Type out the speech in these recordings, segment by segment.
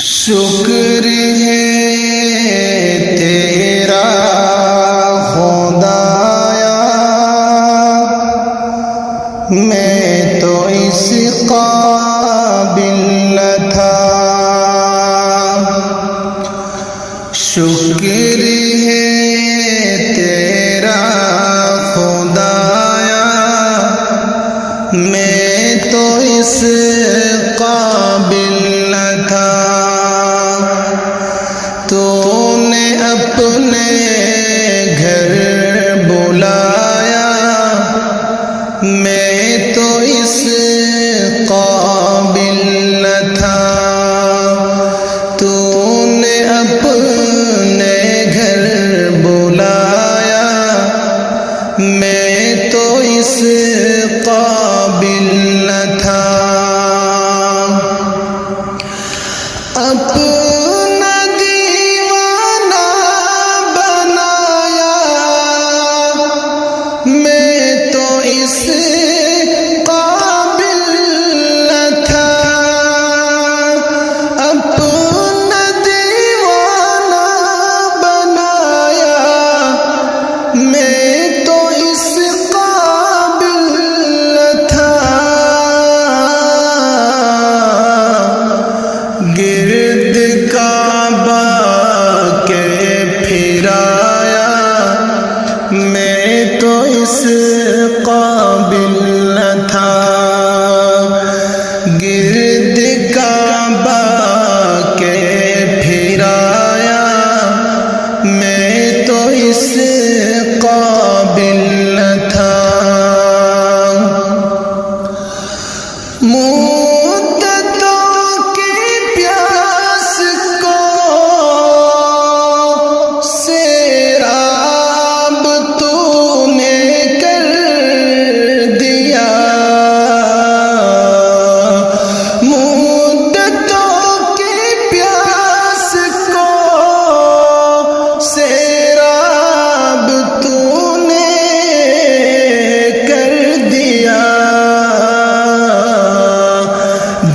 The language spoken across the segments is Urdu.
شکر ہے تیرا خدایا، میں تو اس قابل نہ تھا۔ شکر ہے تیرا خدایا، میں تو اس قابل نہ تھا۔ تو نے اپنے گھر بلایا، میں تو اس قابل نہ تھا۔ تو نے اپنے گھر بلایا، میں تو اس قابل نہ تھا۔ اپنا دیوانہ بنایا، میں تو اس قابل نہ تھا۔ اپنا دیوانہ بنایا، میں تو اس قابل نہ تھا۔ گرد کعبہ کے پھرایا، میں تو اس قابل نہ تھا۔ گرد کعبہ کے پھرایا، میں تو اس قابل نہ تھا۔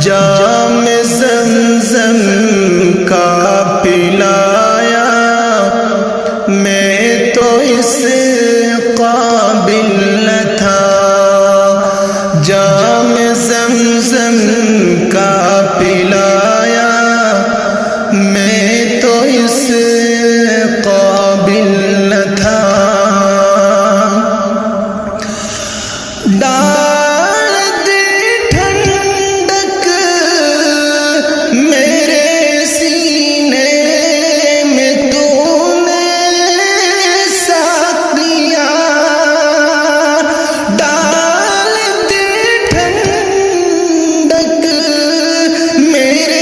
جام زمزم کا پلایا، میں تو اس قابل نہ تھا۔ جام زمزم کا پلایا، میں تو اس قابل نہ تھا۔ میرے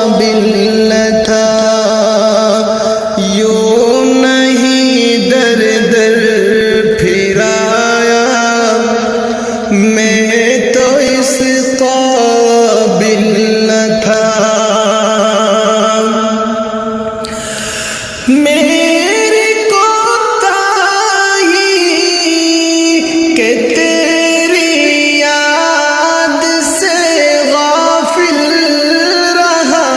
قابل نہ تھا، یوں نہیں در در پھرایا، میں تو اس قابل نہ تھا۔ میری کوتاہی کہ تیری یاد سے غافل رہا،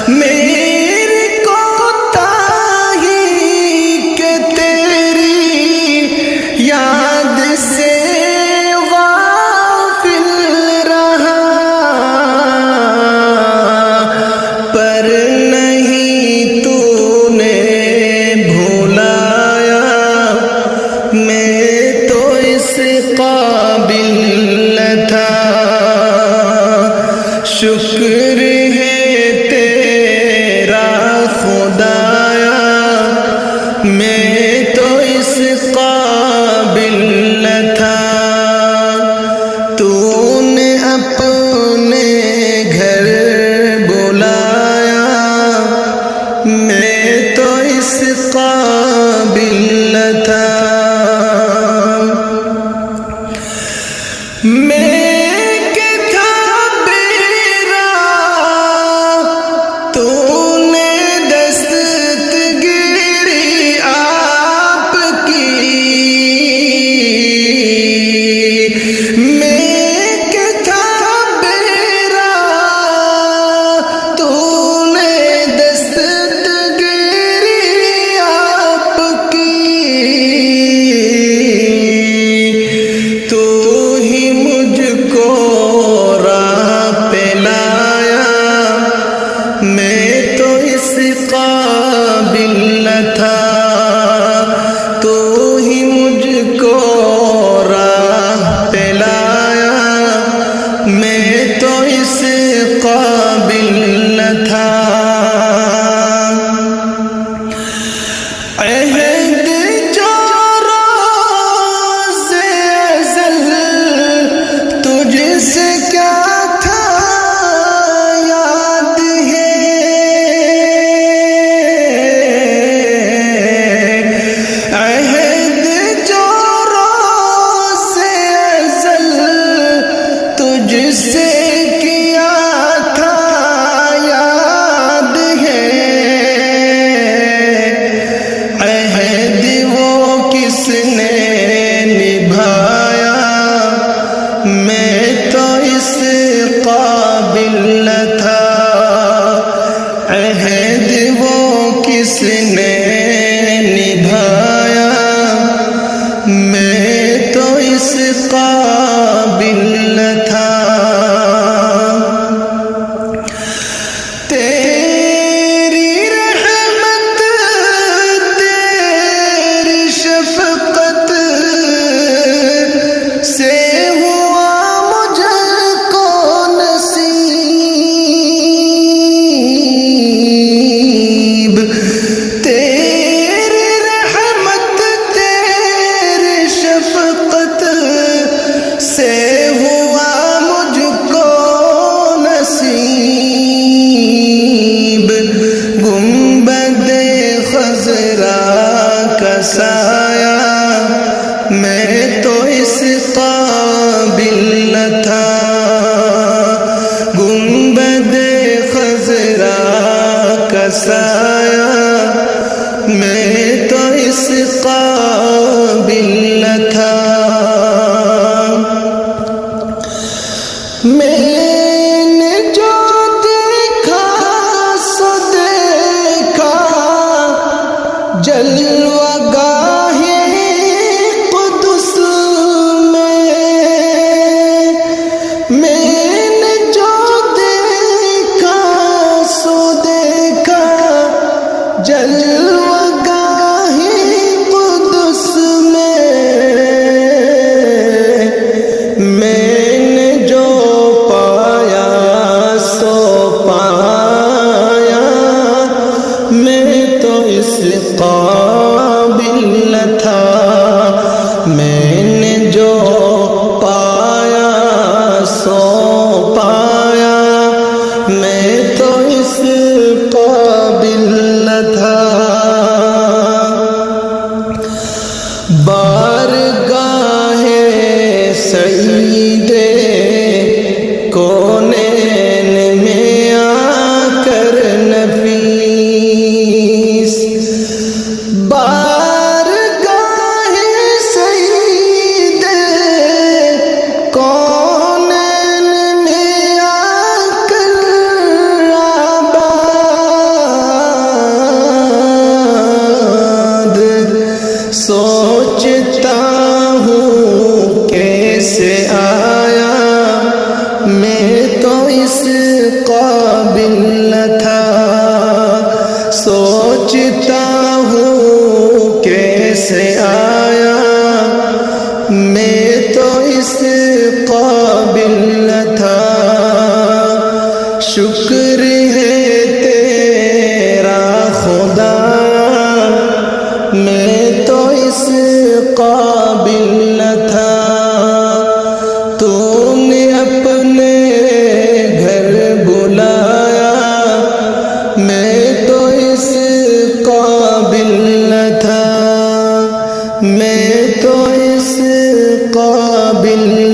میری کوتاہی کہ تیری یاد سے غافل رہا، پر نہیں تو نے بھولایا، میں تو اس قابل نہ تھا۔ شکر ہے تیرا خدایا، میں تو اس قابل نہ تھا۔ تو نے اپنے گھر بلایا، میں تو اس قابل نہ تھا۔ میں کہ تھا بیرا، تو نے دستگیری آپ کی، میں کہ تھا بیرا، تو نے دستگیری آپ کی، تو ہی مجھ کو راہ پہ لایا، میں تو اس قابل نہ تھا۔ تو ہی مجھ کو راہ پہ لایا، میں تو اس قابل نہ تھا۔ عہد جو روز ازل تجھ سے کیا تھا یاد ہے، عہد جو روز ازل تجھ سے کیا تھا یاد ہے، عہد وہ کس نے نبھایا، میں تو اس قابل نہ تھا۔ عہد وہ کس نے نبھایا، میں تو اس قابل نہ تھا۔ تیری رحمت تیری شفقت سے ہوا مجھ کو نصیب، کونین میں آ کر نفیس بارگاہ سید کونین میں آ کر آباد سوچتا ہوں کیسے آیا میں تو اس قابل نہ تھا سوچتا ہوں کیسے آیا میں تو اس قابل نہ تھا شکر ہے تیرا خدا میں تو اس قابل نہ تھا تو نے اپنے گھر بلایا میں تو اس قابل نہ تھا میں تو اس قابل